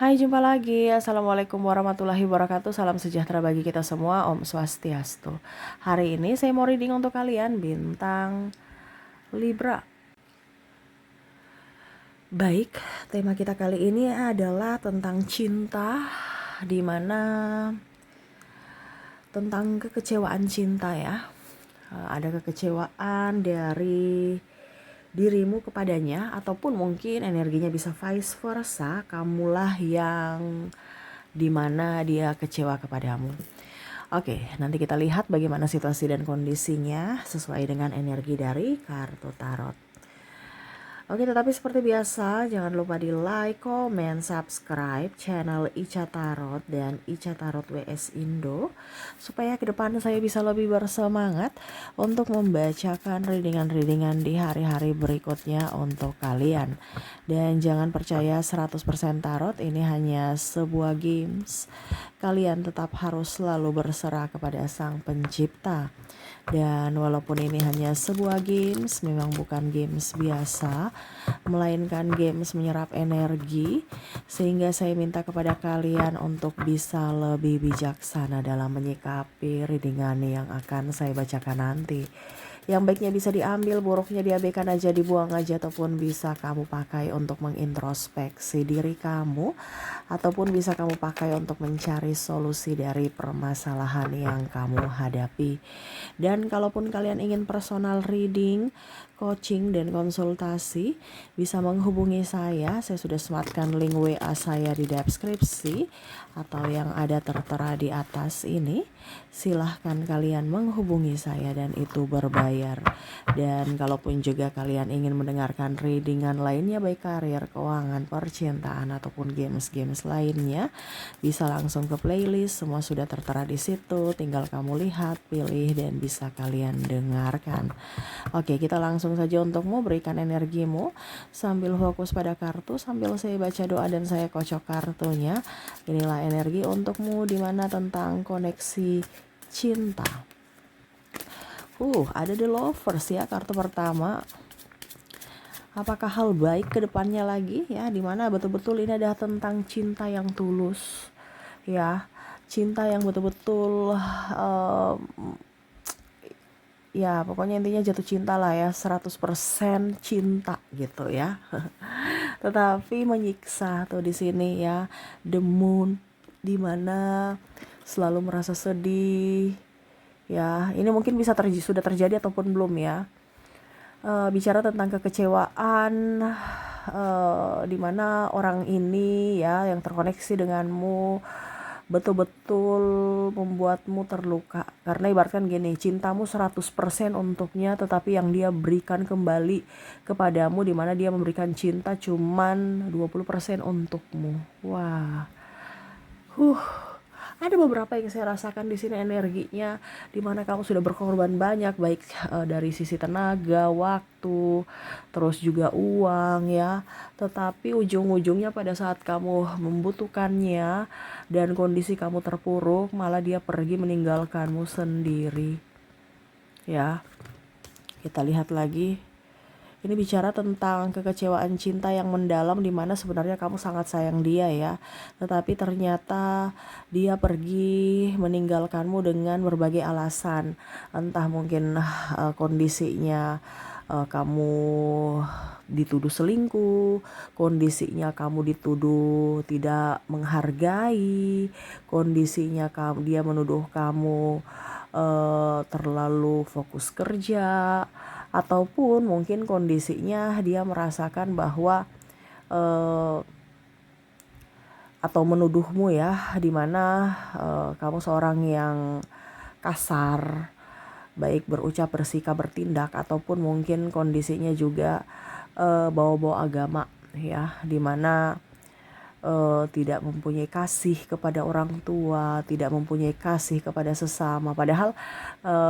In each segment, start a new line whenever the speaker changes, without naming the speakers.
Hai, jumpa lagi. Assalamualaikum warahmatullahi wabarakatuh. Salam sejahtera bagi kita semua. Om Swastiastu. Hari ini saya mau reading untuk kalian bintang Libra. Baik, tema kita kali ini adalah tentang cinta, dimana tentang kekecewaan cinta ya. Ada kekecewaan dari dirimu kepadanya, ataupun mungkin energinya bisa vice versa, kamulah yang dimana dia kecewa kepadamu. Oke, nanti kita lihat bagaimana situasi dan kondisinya sesuai dengan energi dari kartu tarot. Oke, tetapi seperti biasa, jangan lupa di like, comment, subscribe channel Ica Tarot dan Ica Tarot WS Indo, supaya ke depan saya bisa lebih bersemangat untuk membacakan readingan-readingan di hari-hari berikutnya untuk kalian. Dan jangan percaya 100% tarot ini hanya sebuah games. Kalian tetap harus selalu berserah kepada Sang Pencipta. Dan walaupun ini hanya sebuah games, memang bukan games biasa, melainkan games menyerap energi, sehingga saya minta kepada kalian untuk bisa lebih bijaksana dalam menyikapi readingan yang akan saya bacakan nanti. Yang baiknya bisa diambil, buruknya diabaikan aja, dibuang aja, ataupun bisa kamu pakai untuk mengintrospeksi diri kamu, ataupun bisa kamu pakai untuk mencari solusi dari permasalahan yang kamu hadapi. Dan kalaupun kalian ingin personal reading, coaching, dan konsultasi, bisa menghubungi saya sudah sematkan link WA saya di deskripsi atau yang ada tertera di atas ini. Silahkan kalian menghubungi saya dan itu berbayar. Dan kalaupun juga kalian ingin mendengarkan readingan lainnya, baik karir, keuangan, percintaan, ataupun games-games lainnya, bisa langsung ke playlist, semua sudah tertera di situ. Tinggal kamu lihat, pilih, dan bisa kalian dengarkan. Oke, kita langsung saja untuk memberikan energimu sambil fokus pada kartu, sambil saya baca doa dan saya kocok kartunya. Inilah energi untukmu, dimana tentang koneksi cinta. Ada The Lovers ya, kartu pertama. Apakah hal baik ke depannya lagi ya, dimana betul-betul ini adalah tentang cinta yang tulus ya, cinta yang betul-betul ya pokoknya intinya jatuh cinta lah ya, 100% cinta gitu ya. Tetapi menyiksa tuh di sini ya, The Moon, dimana selalu merasa sedih ya. Ini mungkin bisa sudah terjadi ataupun belum ya. Bicara tentang kekecewaan, dimana orang ini ya yang terkoneksi denganmu betul-betul membuatmu terluka. Karena ibaratkan gini, cintamu 100% untuknya, tetapi yang dia berikan kembali kepadamu, dimana dia memberikan cinta cuman 20% untukmu. Wah. Ada beberapa yang saya rasakan di sini energinya, dimana kamu sudah berkorban banyak, baik dari sisi tenaga, waktu, terus juga uang ya. Tetapi ujung-ujungnya pada saat kamu membutuhkannya dan kondisi kamu terpuruk, malah dia pergi meninggalkanmu sendiri. Ya, kita lihat lagi. Ini bicara tentang kekecewaan cinta yang mendalam, dimana sebenarnya kamu sangat sayang dia ya. Tetapi ternyata dia pergi meninggalkanmu dengan berbagai alasan. Entah mungkin kondisinya kamu dituduh selingkuh, kondisinya kamu dituduh tidak menghargai, kondisinya dia menuduh kamu terlalu fokus kerja, ataupun mungkin kondisinya dia merasakan bahwa atau menuduhmu ya, dimana kamu seorang yang kasar, baik berucap, bersikap, bertindak, ataupun mungkin kondisinya juga bawa-bawa agama ya, dimana tidak mempunyai kasih kepada orang tua, tidak mempunyai kasih kepada sesama, padahal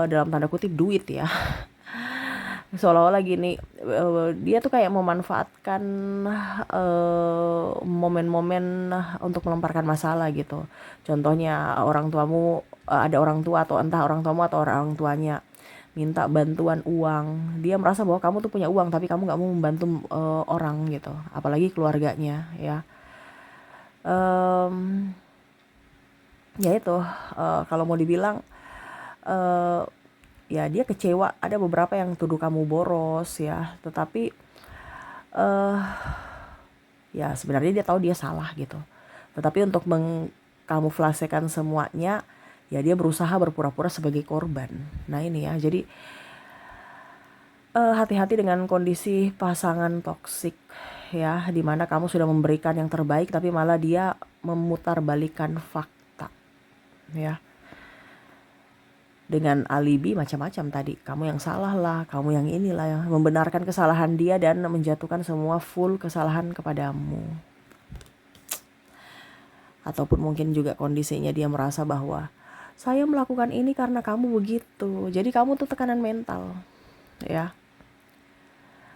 dalam tanda kutip duit ya. Seolah-olah gini, dia tuh kayak memanfaatkan momen-momen untuk melemparkan masalah gitu. Contohnya orang tuamu, ada orang tua atau entah orang tuamu atau orang tuanya minta bantuan uang, dia merasa bahwa kamu tuh punya uang tapi kamu gak mau membantu orang gitu, apalagi keluarganya ya. Em, ya itu, kalau mau dibilang, eh, ya dia kecewa, ada beberapa yang tuduh kamu boros ya, tetapi eh ya sebenarnya dia tahu dia salah gitu. Tetapi untuk mengkamuflasekan semuanya, ya dia berusaha berpura-pura sebagai korban. Nah ini ya, jadi hati-hati dengan kondisi pasangan toksik ya, dimana kamu sudah memberikan yang terbaik tapi malah dia memutarbalikkan fakta ya, dengan alibi macam-macam tadi. Kamu yang salah lah, kamu yang inilah, yang membenarkan kesalahan dia dan menjatuhkan semua full kesalahan kepadamu. Ataupun mungkin juga kondisinya dia merasa bahwa saya melakukan ini karena kamu begitu. Jadi kamu tuh tekanan mental, ya.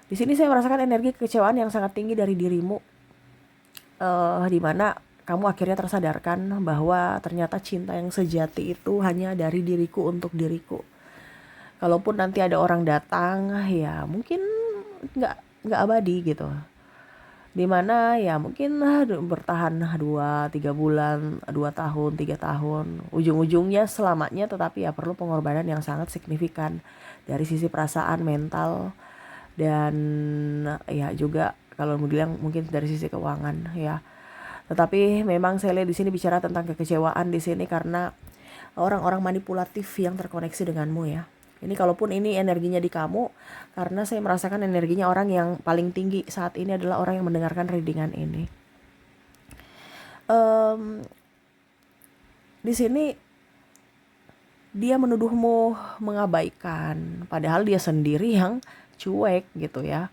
Di sini saya merasakan energi kekecewaan yang sangat tinggi dari dirimu, di mana kamu akhirnya tersadarkan bahwa ternyata cinta yang sejati itu hanya dari diriku untuk diriku. Kalaupun nanti ada orang datang, ya mungkin nggak abadi gitu. Dimana ya mungkin bertahan 2-3 bulan, 2 tahun, 3 tahun, ujung-ujungnya selamanya, tetapi ya perlu pengorbanan yang sangat signifikan dari sisi perasaan, mental, dan ya juga kalau mau bilang mungkin dari sisi keuangan ya. Tetapi memang saya lihat di sini bicara tentang kekecewaan di sini karena orang-orang manipulatif yang terkoneksi denganmu ya. Ini kalaupun ini energinya di kamu, karena saya merasakan energinya orang yang paling tinggi saat ini adalah orang yang mendengarkan readingan ini. Di sini dia menuduhmu mengabaikan, padahal dia sendiri yang cuek gitu ya.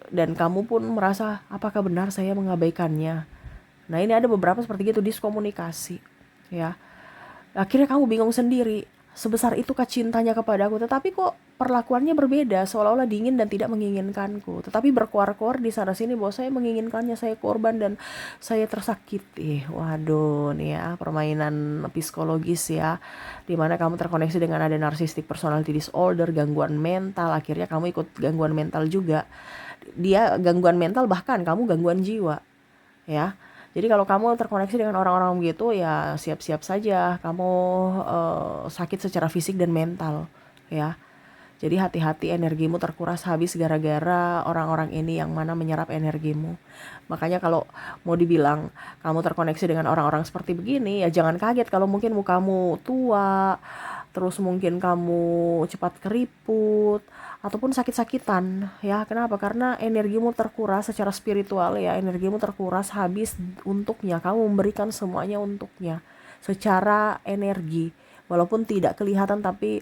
Dan kamu pun merasa apakah benar saya mengabaikannya. Nah ini ada beberapa seperti itu, diskomunikasi ya. Akhirnya kamu bingung sendiri, sebesar itukah cintanya kepadaku, tetapi kok perlakuannya berbeda, seolah-olah dingin dan tidak menginginkanku, tetapi berkuar-kuar di sana sini bahwa saya menginginkannya, saya korban dan saya tersakiti. Waduh nih ya, permainan psikologis ya, dimana kamu terkoneksi dengan ada narcissistic personality disorder, gangguan mental, akhirnya kamu ikut gangguan mental juga. Dia gangguan mental, bahkan kamu gangguan jiwa ya. Jadi kalau kamu terkoneksi dengan orang-orang begitu ya siap-siap saja kamu sakit secara fisik dan mental ya. Jadi hati-hati, energimu terkuras habis gara-gara orang-orang ini yang mana menyerap energimu. Makanya kalau mau dibilang kamu terkoneksi dengan orang-orang seperti begini, ya jangan kaget kalau mungkin mukamu tua, terus mungkin kamu cepat keriput, ataupun sakit-sakitan ya. Kenapa? Karena energimu terkuras secara spiritual ya, energimu terkuras habis untuknya, kamu memberikan semuanya untuknya secara energi, walaupun tidak kelihatan tapi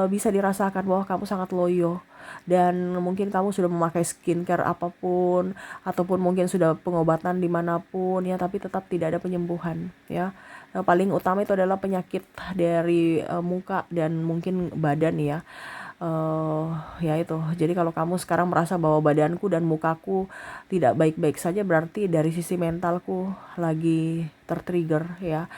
bisa dirasakan bahwa kamu sangat loyo, dan mungkin kamu sudah memakai skincare apapun ataupun mungkin sudah pengobatan dimanapun ya, tapi tetap tidak ada penyembuhan ya. Paling utama itu adalah penyakit dari muka dan mungkin badan ya. Ya itu, jadi kalau kamu sekarang merasa bahwa badanku dan mukaku tidak baik-baik saja, berarti dari sisi mentalku lagi tertrigger ya.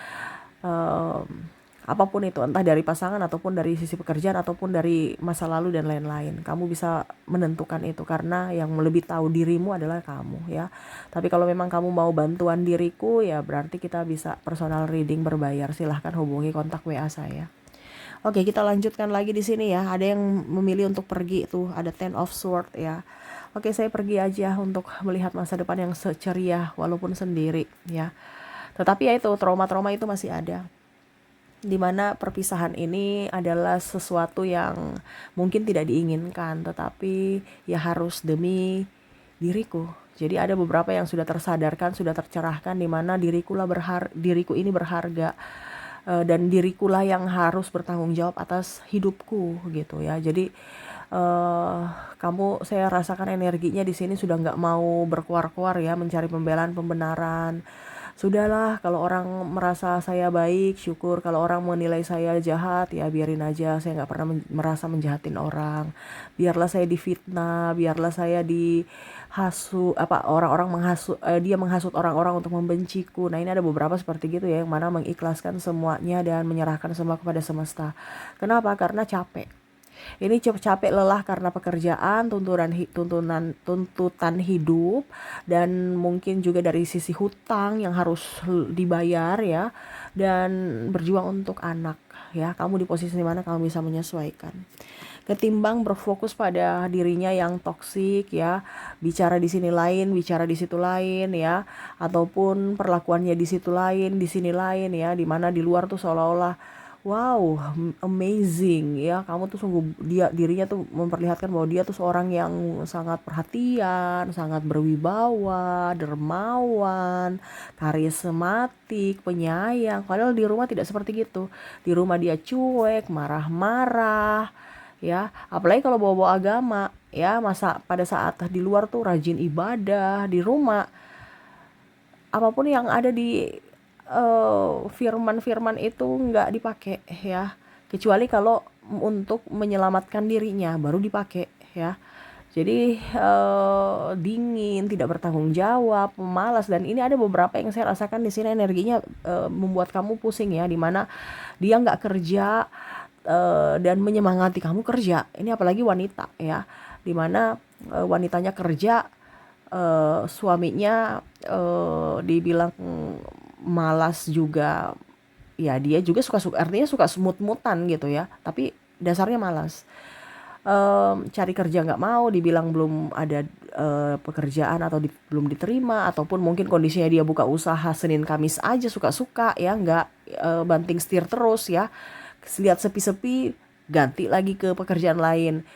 Apapun itu, entah dari pasangan ataupun dari sisi pekerjaan ataupun dari masa lalu dan lain-lain, kamu bisa menentukan itu karena yang lebih tahu dirimu adalah kamu ya. Tapi kalau memang kamu mau bantuan diriku ya berarti kita bisa personal reading berbayar, silahkan hubungi kontak WA saya. Oke, kita lanjutkan lagi di sini ya. Ada yang memilih untuk pergi tuh, ada Ten of Swords ya. Oke, saya pergi aja untuk melihat masa depan yang ceria walaupun sendiri ya. Tetapi ya itu, trauma-trauma itu masih ada. Dimana perpisahan ini adalah sesuatu yang mungkin tidak diinginkan, tetapi ya harus demi diriku. Jadi ada beberapa yang sudah tersadarkan, sudah tercerahkan, dimana diriku ini berharga, dan dirikulah yang harus bertanggung jawab atas hidupku gitu ya. Jadi saya rasakan energinya di sini sudah nggak mau berkuar-kuar ya, mencari pembelaan, pembenaran. Sudahlah, kalau orang merasa saya baik, syukur. Kalau orang menilai saya jahat, ya biarin aja. Saya nggak pernah merasa menjahatin orang. Biarlah saya difitnah, biarlah saya orang-orang dia menghasut orang-orang untuk membenciku. Nah ini ada beberapa seperti gitu ya, yang mana mengikhlaskan semuanya dan menyerahkan semua kepada semesta. Kenapa? Karena capek. Ini capek lelah karena pekerjaan, tuntutan hidup, dan mungkin juga dari sisi hutang yang harus dibayar ya, dan berjuang untuk anak ya. Kamu di posisi mana kamu bisa menyesuaikan. Ketimbang berfokus pada dirinya yang toksik ya, bicara di sini lain, bicara di situ lain ya, ataupun perlakuannya di situ lain, di sini lain ya, dimana di luar tuh seolah-olah wow, amazing ya, kamu tuh sungguh dirinya tuh memperlihatkan bahwa dia tuh seorang yang sangat perhatian, sangat berwibawa, dermawan, karismatik, penyayang. Padahal di rumah tidak seperti gitu. Di rumah dia cuek, marah-marah ya, apalagi kalau bawa-bawa agama ya. Masa pada saat di luar tuh rajin ibadah, di rumah apapun yang ada di firman-firman itu nggak dipakai ya, kecuali kalau untuk menyelamatkan dirinya baru dipakai ya. Jadi dingin, tidak bertanggung jawab, pemalas, dan ini ada beberapa yang saya rasakan di sini energinya membuat kamu pusing ya, dimana dia nggak kerja dan menyemangati kamu kerja. Ini apalagi wanita ya, dimana wanitanya kerja, suaminya dibilang malas juga ya, dia juga suka-suka, artinya suka smooth-smoothan gitu ya, tapi dasarnya malas. Cari kerja nggak mau, dibilang belum ada pekerjaan atau belum diterima, ataupun mungkin kondisinya dia buka usaha Senin Kamis aja suka-suka ya, nggak banting setir terus ya. Lihat sepi-sepi ganti lagi ke pekerjaan lain,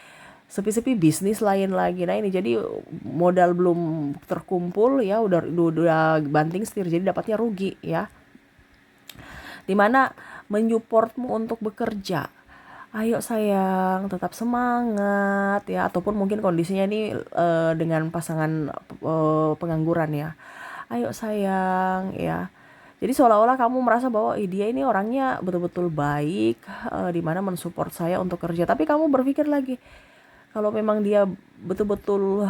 sepi-sepi bisnis lain lagi. Nah ini jadi modal belum terkumpul ya, udah banting setir, jadi dapatnya rugi ya. Dimana menyupportmu untuk bekerja, ayo sayang tetap semangat ya, ataupun mungkin kondisinya ini dengan pasangan pengangguran ya, ayo sayang ya. Jadi seolah-olah kamu merasa bahwa dia ini orangnya betul-betul baik, dimana mensupport saya untuk kerja. Tapi kamu berpikir lagi, kalau memang dia betul-betul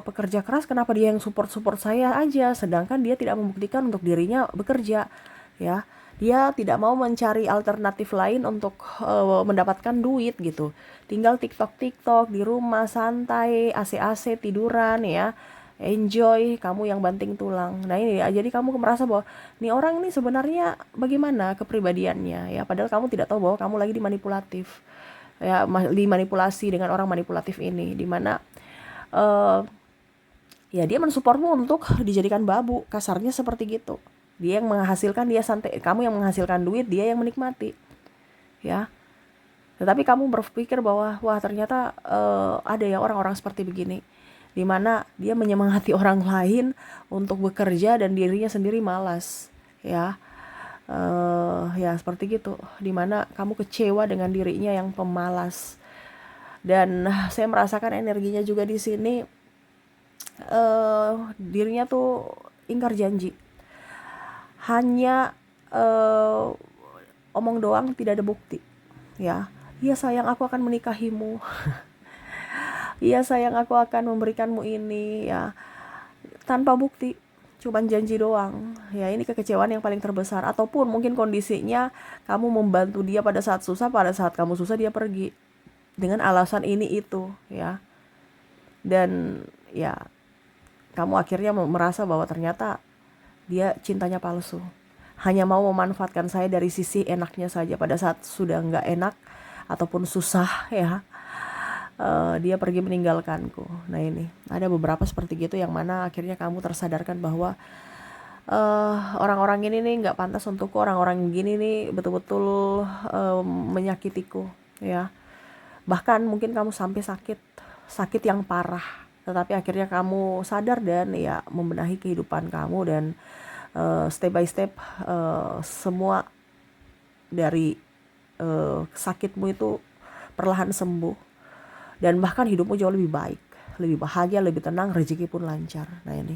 pekerja keras, kenapa dia yang support saya aja, sedangkan dia tidak membuktikan untuk dirinya bekerja ya. Dia tidak mau mencari alternatif lain untuk mendapatkan duit gitu. Tinggal TikTok di rumah, santai, AC tiduran ya, enjoy, kamu yang banting tulang. Nah ini ya, jadi kamu merasa bahwa nih orang ini sebenarnya bagaimana kepribadiannya ya, padahal kamu tidak tahu bahwa kamu lagi dimanipulatif ya, dimanipulasi dengan orang manipulatif ini, dimana ya dia mensupportmu untuk dijadikan babu, kasarnya seperti gitu. Dia yang menghasilkan, dia santai, kamu yang menghasilkan duit, dia yang menikmati ya. Tetapi kamu berpikir bahwa wah ternyata ada ya orang-orang seperti begini, dimana dia menyemangati orang lain untuk bekerja dan dirinya sendiri malas ya. Ya seperti gitu, dimana kamu kecewa dengan dirinya yang pemalas. Dan saya merasakan energinya juga di sini, dirinya tuh ingkar janji, hanya omong doang, tidak ada bukti ya. Iya sayang, aku akan menikahimu. Iya sayang, aku akan memberikanmu ini ya, tanpa bukti, cuman janji doang ya. Ini kekecewaan yang paling terbesar. Ataupun mungkin kondisinya kamu membantu dia pada saat susah, pada saat kamu susah dia pergi dengan alasan ini itu ya, dan ya kamu akhirnya merasa bahwa ternyata dia cintanya palsu, hanya mau memanfaatkan saya dari sisi enaknya saja. Pada saat sudah nggak enak ataupun susah ya, dia pergi meninggalkanku. Nah ini ada beberapa seperti gitu, yang mana akhirnya kamu tersadarkan bahwa orang-orang ini nih nggak pantas untukku, orang-orang gini nih betul-betul menyakitiku ya. Bahkan mungkin kamu sampai sakit yang parah, tetapi akhirnya kamu sadar dan ya membenahi kehidupan kamu, dan step by step semua dari sakitmu itu perlahan sembuh, dan bahkan hidupmu jauh lebih baik, lebih bahagia, lebih tenang, rezeki pun lancar. Nah ini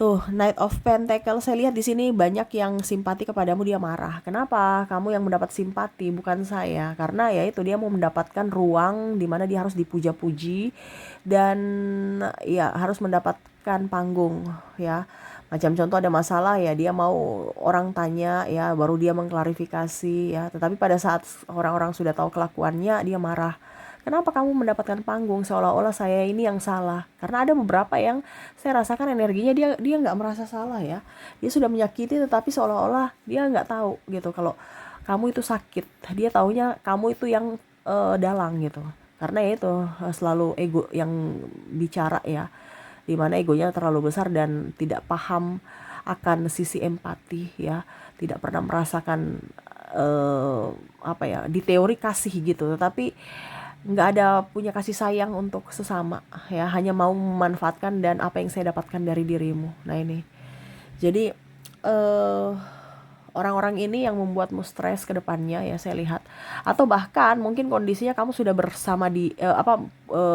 tuh Knight of Pentacles, saya lihat di sini banyak yang simpati kepadamu, dia marah. Kenapa? Kamu yang mendapat simpati, bukan saya. Karena ya itu, dia mau mendapatkan ruang di mana dia harus dipuja-puji dan ya harus mendapatkan panggung ya, Macam contoh ada masalah ya, dia mau orang tanya ya, baru dia mengklarifikasi ya. Tetapi pada saat orang-orang sudah tahu kelakuannya, dia marah. Kenapa kamu mendapatkan panggung, seolah-olah saya ini yang salah? Karena ada beberapa yang saya rasakan energinya dia nggak merasa salah ya. Dia sudah menyakiti, tetapi seolah-olah dia nggak tahu gitu kalau kamu itu sakit. Dia taunya kamu itu yang dalang gitu. Karena ya itu selalu ego yang bicara ya, dimana egonya terlalu besar dan tidak paham akan sisi empati ya, tidak pernah merasakan apa ya, di teori kasih gitu, tetapi nggak ada punya kasih sayang untuk sesama ya, hanya mau memanfaatkan dan apa yang saya dapatkan dari dirimu. Nah ini jadi eh orang-orang ini yang membuatmu stres ke depannya ya, saya lihat. Atau bahkan mungkin kondisinya kamu sudah bersama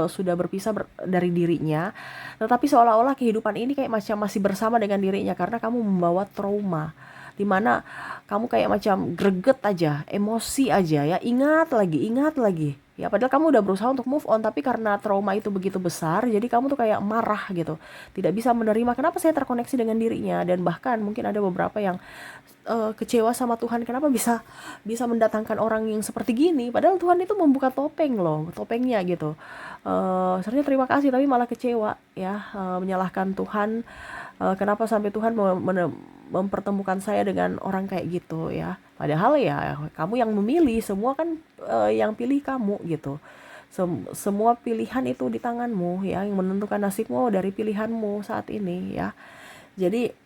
sudah berpisah dari dirinya, tetapi seolah-olah kehidupan ini kayak macam masih bersama dengan dirinya karena kamu membawa trauma, dimana kamu kayak macam greget aja, emosi aja ya, ingat lagi ya, padahal kamu udah berusaha untuk move on, tapi karena trauma itu begitu besar, jadi kamu tuh kayak marah gitu, tidak bisa menerima kenapa saya terkoneksi dengan dirinya. Dan bahkan mungkin ada beberapa yang kecewa sama Tuhan, kenapa bisa bisa mendatangkan orang yang seperti gini, padahal Tuhan itu membuka topeng loh, topengnya gitu. Sebenarnya terima kasih, tapi malah kecewa ya, menyalahkan Tuhan. Kenapa sampai Tuhan mempertemukan saya dengan orang kayak gitu ya, padahal ya kamu yang memilih, semua kan yang pilih kamu gitu. Semua pilihan itu di tanganmu ya, yang menentukan nasibmu dari pilihanmu saat ini ya. Jadi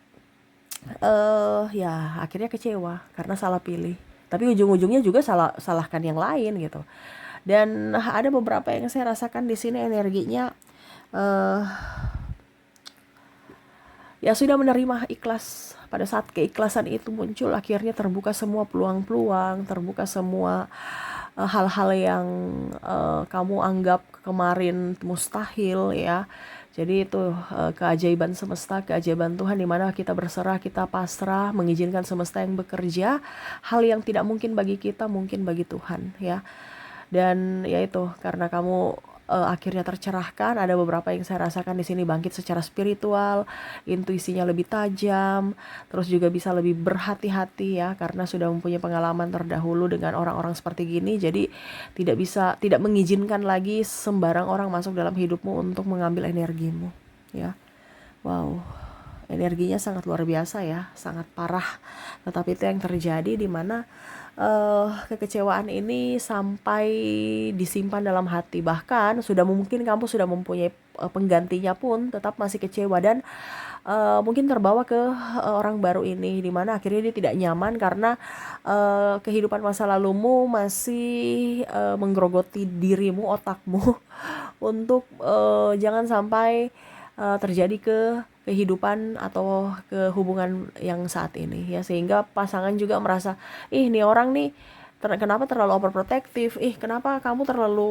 ya akhirnya kecewa karena salah pilih. Tapi ujung-ujungnya juga salahkan yang lain gitu. Dan ada beberapa yang saya rasakan di sini energinya eh ya sudah menerima ikhlas. Pada saat keikhlasan itu muncul, akhirnya terbuka semua peluang-peluang, terbuka semua hal-hal yang kamu anggap kemarin mustahil ya. Jadi itu keajaiban semesta, keajaiban Tuhan, di mana kita berserah, kita pasrah, mengizinkan semesta yang bekerja. Hal yang tidak mungkin bagi kita mungkin bagi Tuhan ya. Dan ya itu karena kamu akhirnya tercerahkan. Ada beberapa yang saya rasakan di sini bangkit secara spiritual, intuisinya lebih tajam, terus juga bisa lebih berhati-hati ya, karena sudah mempunyai pengalaman terdahulu dengan orang-orang seperti gini. Jadi tidak mengizinkan lagi sembarang orang masuk dalam hidupmu untuk mengambil energimu ya. Wow, energinya sangat luar biasa ya, sangat parah. Tetapi itu yang terjadi, di mana kekecewaan ini sampai disimpan dalam hati. Bahkan mungkin kamu sudah mempunyai penggantinya pun tetap masih kecewa, dan mungkin terbawa ke orang baru ini, dimana akhirnya dia tidak nyaman karena kehidupan masa lalumu masih menggerogoti dirimu, otakmu untuk jangan sampai terjadi ke kehidupan atau ke hubungan yang saat ini ya, sehingga pasangan juga merasa, ih nih orang nih kenapa terlalu overprotective, kenapa kamu terlalu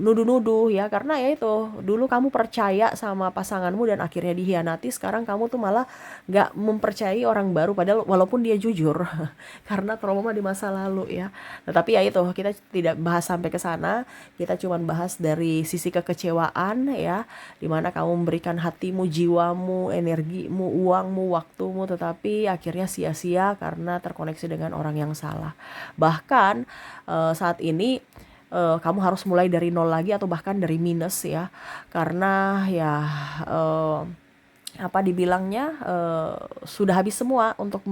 nuduh-nuduh ya, karena ya itu dulu kamu percaya sama pasanganmu dan akhirnya dihianati. Sekarang kamu tuh malah gak mempercayai orang baru, padahal walaupun dia jujur karena trauma di masa lalu ya. Tetapi ya itu kita tidak bahas sampai ke sana, kita cuma bahas dari sisi kekecewaan ya, dimana kamu memberikan hatimu, jiwamu, energimu, uangmu, waktumu, tetapi akhirnya sia-sia karena terkoneksi dengan orang yang salah. Bahkan saat ini kamu harus mulai dari nol lagi atau bahkan dari minus ya, karena ya apa dibilangnya, sudah habis semua untuk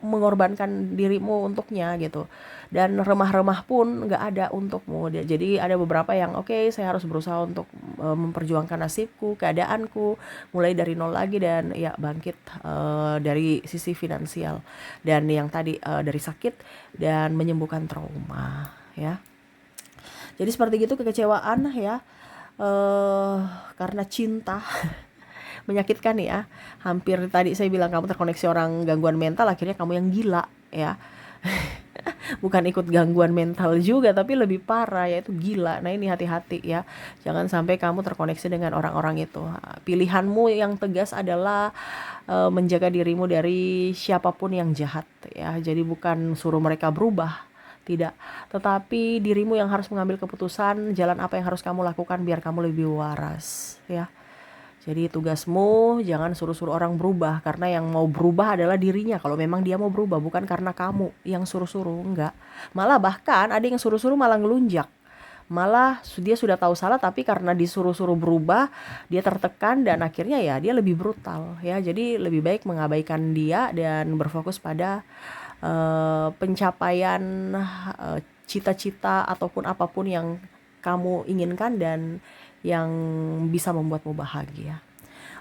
mengorbankan dirimu untuknya gitu, dan remah-remah pun nggak ada untukmu. Jadi ada beberapa yang oke, saya harus berusaha untuk memperjuangkan nasibku, keadaanku, mulai dari nol lagi, dan ya bangkit dari sisi finansial, dan yang tadi dari sakit, dan menyembuhkan trauma ya. Jadi seperti gitu kekecewaan ya, karena cinta menyakitkan ya. Hampir tadi saya bilang kamu terkoneksi orang gangguan mental, akhirnya kamu yang gila ya. Bukan ikut gangguan mental juga, tapi lebih parah yaitu gila. Nah ini hati-hati ya, jangan sampai kamu terkoneksi dengan orang-orang itu. Pilihanmu yang tegas adalah menjaga dirimu dari siapapun yang jahat ya. Jadi bukan suruh mereka berubah, tidak, tetapi dirimu yang harus mengambil keputusan jalan apa yang harus kamu lakukan biar kamu lebih waras ya. Jadi tugasmu jangan suruh-suruh orang berubah, karena yang mau berubah adalah dirinya. Kalau memang dia mau berubah, bukan karena kamu yang suruh-suruh, enggak. Malah bahkan ada yang suruh-suruh malah ngelunjak. Malah dia sudah tahu salah, tapi karena disuruh-suruh berubah, dia tertekan dan akhirnya ya dia lebih brutal ya. Jadi lebih baik mengabaikan dia dan berfokus pada pencapaian cita-cita ataupun apapun yang kamu inginkan dan yang bisa membuatmu bahagia.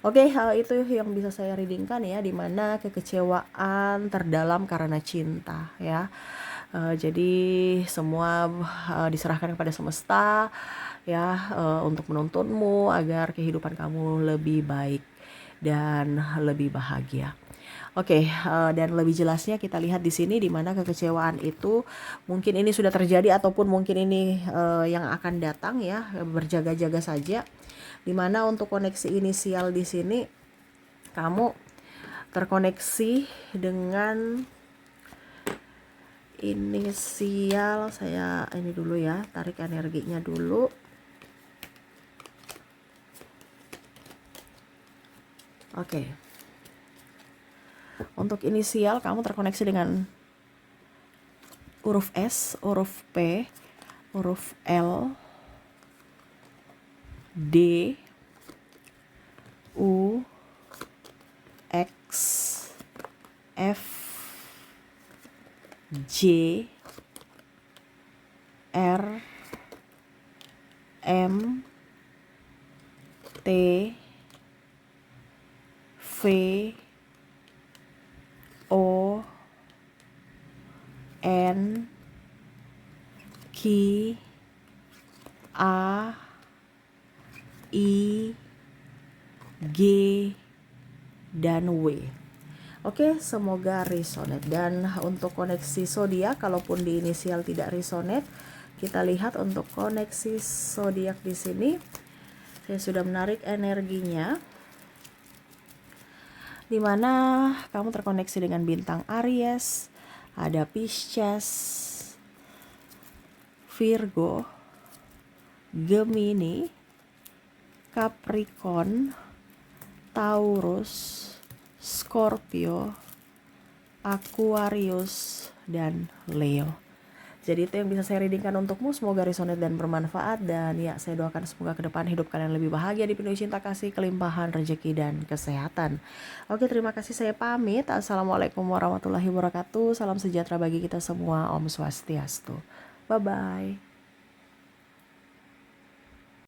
Oke, itu yang bisa saya readingkan ya, dimana kekecewaan terdalam karena cinta ya. Jadi semua diserahkan kepada semesta ya, untuk menuntunmu agar kehidupan kamu lebih baik dan lebih bahagia. Oke, dan lebih jelasnya kita lihat di sini, di mana kekecewaan itu mungkin ini sudah terjadi ataupun mungkin ini yang akan datang ya. Berjaga-jaga saja. Di mana untuk koneksi inisial di sini kamu terkoneksi dengan inisial, saya ini dulu ya, tarik energinya dulu. Oke. Untuk inisial kamu terkoneksi dengan huruf S, huruf P, huruf L, D, U, X, F, J, R, M, T, V, O, N, Q, A, I, G, dan W. Oke, semoga resonate. Dan untuk koneksi zodiak, kalaupun di inisial tidak resonate, kita lihat untuk koneksi zodiak di sini. Saya sudah menarik energinya, dimana kamu terkoneksi dengan bintang Aries, ada Pisces, Virgo, Gemini, Capricorn, Taurus, Scorpio, Aquarius, dan Leo. Jadi itu yang bisa saya readingkan untukmu. Semoga resonate dan bermanfaat. Dan ya, saya doakan semoga ke depan hidup kalian lebih bahagia, dipenuhi cinta kasih, kelimpahan, rezeki, dan kesehatan. Oke, terima kasih, saya pamit. Assalamualaikum warahmatullahi wabarakatuh. Salam sejahtera bagi kita semua. Om Swastiastu. Bye-bye.